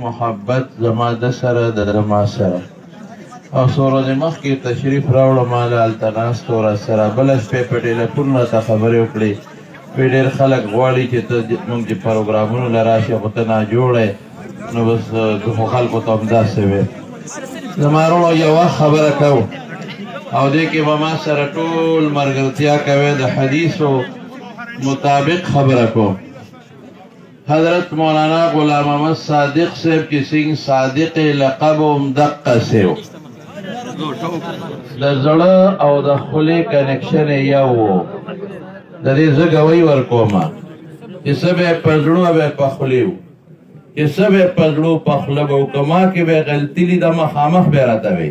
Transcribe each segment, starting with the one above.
محبت زما د سره د ما سره او سورج مخکې تشریف راوړم مال التناس تور سره بل شپې په ټلیفون راته خبرې وکړې وی ډېر خلک غواړي چې ته موږ چې پروګرامونو له راشې خو ته ناجوړی نو بس خو خلکو ته همداسې وې زما وروڼو یوه خبره کوو او دې کې به ما سره ټول ملګرتیا کوئ د حدیثو مطابق خبره کوم حضرت مولانا غلام احمد صادق صاحب کی سنگ صادق لقب دقه سیو د زړه او د خولې کنیکشن یو د دې زه ګوی ورکومه چې څه به په زړه به په خولې و چې څه به په زړه په خوله به وکما کې به غلطي لیده مخامخ به راته وي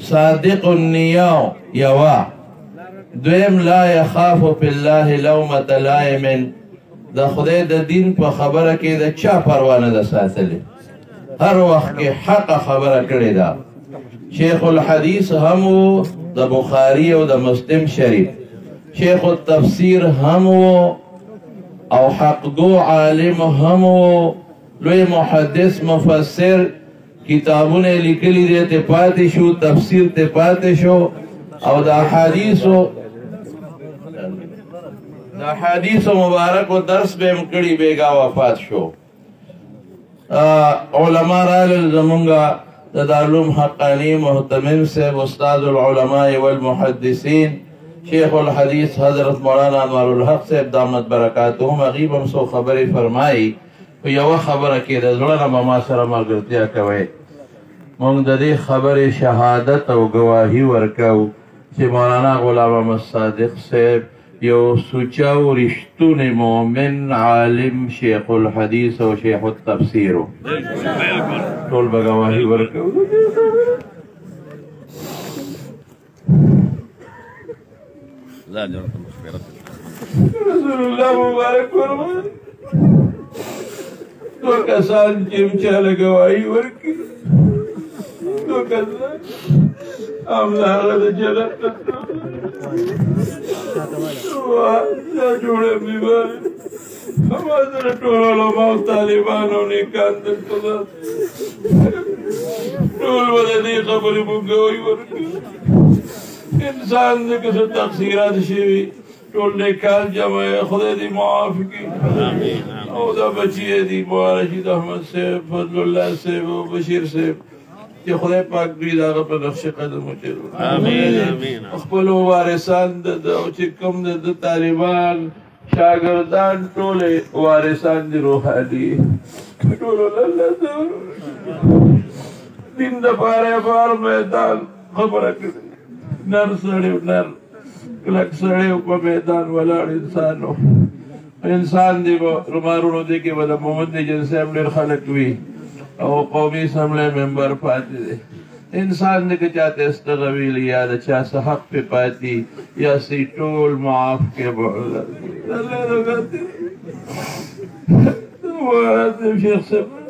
صادق النیه یوه دویم لا یخاف فی الله لومة لائم د خدای د دین په خبره کې د چا پروا نه ده ساتلې هر وخت کې حق خبره کړې ده شیخ الحدیث هم د بخاری او د مسلم شریف شیخ التفسیر هم او حقگو عالم هم لوی محدث مفسر کتابونه لیکلي دي ته پاتې شو تفسیر ته پاتې شو او د احادیثو د حدیث مبارک و درس به مکړی بیگا وفات شو علماء رال زمونگا د دارالعلوم حقانی محتمم صاحب استاد العلماء والمحدثین شیخ الحدیث حضرت مولانا انوار الحق صاحب دامت برکاتهم غیب هم سو خبرې فرمایي او یوه خبره کې د زړه نه به ما سره ملګرتیا کوئ موږ د دې خبرې شهادت او ګواهي ورکوو چې مولانا غلام احمد صادق صاحب یو سوچا و رشتون مومن عالم شیخ الحدیث و شیخ التفسیر طول بگواهی ورکو رسول اللہ مبارک فرمان دو کسان چمچا لگواهی ورکی دو کسان امنا غد جلت دا جوړه بیماری اما سره ټول علماء او طالبانو نکاح دلته ټول به دې خبرې مونږ وایي ورکړي انسان دې که څه تقصیرات شوي ټول نکاح جمع خدای دې معاف کړي او دا بچي دي رشید احمد صاحب فضل الله صاحب او بشیر صاحب چې خدای پاک دوی د هغه په نقش قدم وچلو خپلو وارثان چې کوم د طالبان شاګردان ټولې وارثان دي روحاني ټولو دین دپاره بار میدان خبره کړې نر سړی نر کلک سړی په میدان ولاړ انسان دی رومارونو دی کې به د محمد نجن صاحب ډېر خلک وي او قومي اسمبلی ممبر پاتې دی انسان نه که چاته استغویل یا د چا څه حق پې پاتې یا سې ټول معاف کې شیخ صاحب